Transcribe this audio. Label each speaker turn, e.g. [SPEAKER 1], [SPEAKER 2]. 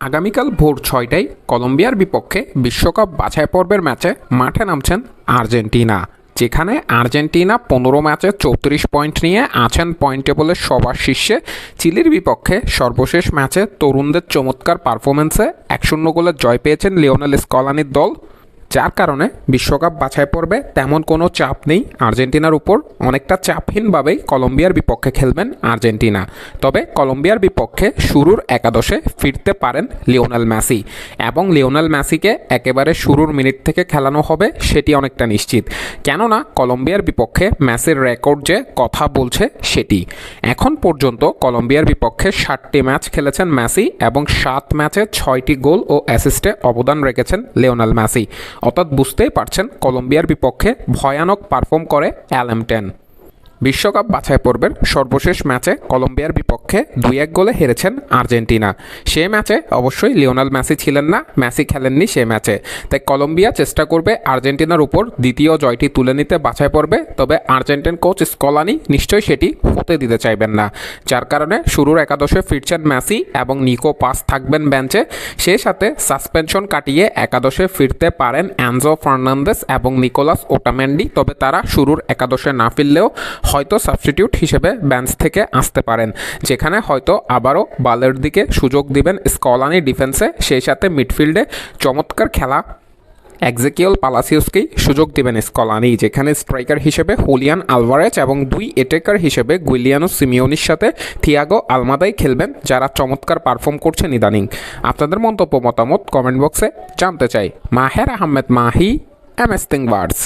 [SPEAKER 1] আগামীকাল ভোর ৬টায় কলম্বিয়ার বিপক্ষে বিশ্বকাপ বাছাই পর্বের ম্যাচে মাঠে নামছেন আর্জেন্টিনা, যেখানে আর্জেন্টিনা ১৫ ম্যাচে ৩৪ পয়েন্ট নিয়ে আছেন পয়েন্ট টেবলের সবার শীর্ষে। চিলির বিপক্ষে সর্বশেষ ম্যাচে তরুণদের চমৎকার পারফরমেন্সে ১-০ গোলের জয় পেয়েছেন লিওনেল স্কলানির দল, যার কারণে বিশ্বকাপ বাছাই পর্বে তেমন কোনো চাপ নেই আর্জেন্টিনার উপর। অনেকটা চাপহীনভাবেই কলম্বিয়ার বিপক্ষে খেলবেন আর্জেন্টিনা। তবে কলম্বিয়ার বিপক্ষে শুরুর একাদশে ফিরতে পারেন লিওনেল মেসি, এবং লিওনেল মেসিকে একেবারে শুরুর মিনিট থেকে খেলানো হবে সেটি অনেকটা নিশ্চিত। কেননা কলম্বিয়ার বিপক্ষে মেসির রেকর্ড যে কথা বলছে সেটি। এখন পর্যন্ত কলম্বিয়ার বিপক্ষে ৭টি ম্যাচ খেলেছেন মেসি এবং ৭ ম্যাচে ৬টি গোল ও অ্যাসিস্টে অবদান রেখেছেন লিওনেল মেসি। অর্থাৎ বুঝতেই পারছেন কলম্বিয়ার বিপক্ষে ভয়ানক পারফর্ম করে অ্যালেমটেন। বিশ্বকাপ বাছাই পর্বের সর্বশেষ ম্যাচে কলম্বিয়ার বিপক্ষে ২-১ গোলে হেরেছেন আর্জেন্টিনা। সে ম্যাচে অবশ্যই লিওনেল মেসি ছিলেন না, মেসি খেলেননি সে ম্যাচে। তাই কলম্বিয়া চেষ্টা করবে আর্জেন্টিনার উপর দ্বিতীয় জয়টি তুলে নিতে বাছাই পর্বে। তবে আর্জেন্টিন কোচ স্কলানি নিশ্চয়ই সেটি হতে দিতে চাইবেন না, যার কারণে শুরুর একাদশে ফিরছেন মেসি এবং নিকো পাস থাকবেন বেঞ্চে। সেই সাথে সাসপেনশন কাটিয়ে একাদশে ফিরতে পারেন এনজো ফার্নান্দেস এবং নিকোলাস ওটামেন্ডি। তবে তারা শুরুর একাদশে না ফিরলেও হয়তো সাবস্টিটিউট হিসেবে বেঞ্চ থেকে আসতে পারেন, যেখানে হয়তো আবারও বালের দিকে সুযোগ দিবেন স্কলানি ডিফেন্সে। সেই সাথে মিডফিল্ডে চমৎকার খেলা এক্সেকিয়েল পালাসিওসকেই সুযোগ দিবেন স্কলানি, যেখানে স্ট্রাইকার হিসেবে হুলিয়ান আলভারেজ এবং ২ অ্যাটাকার হিসেবে গুইলিয়ানো সিমিওনির সাথে থিয়াগো আলমাদাই খেলবেন, যারা চমৎকার পারফর্ম করছেন ইদানিং। আপনাদের মন্তব্য মতামত কমেন্ট বক্সে জানতে চাই। মাহের আহমেদ মাহি, এমএস থিং ওয়ার্ডস।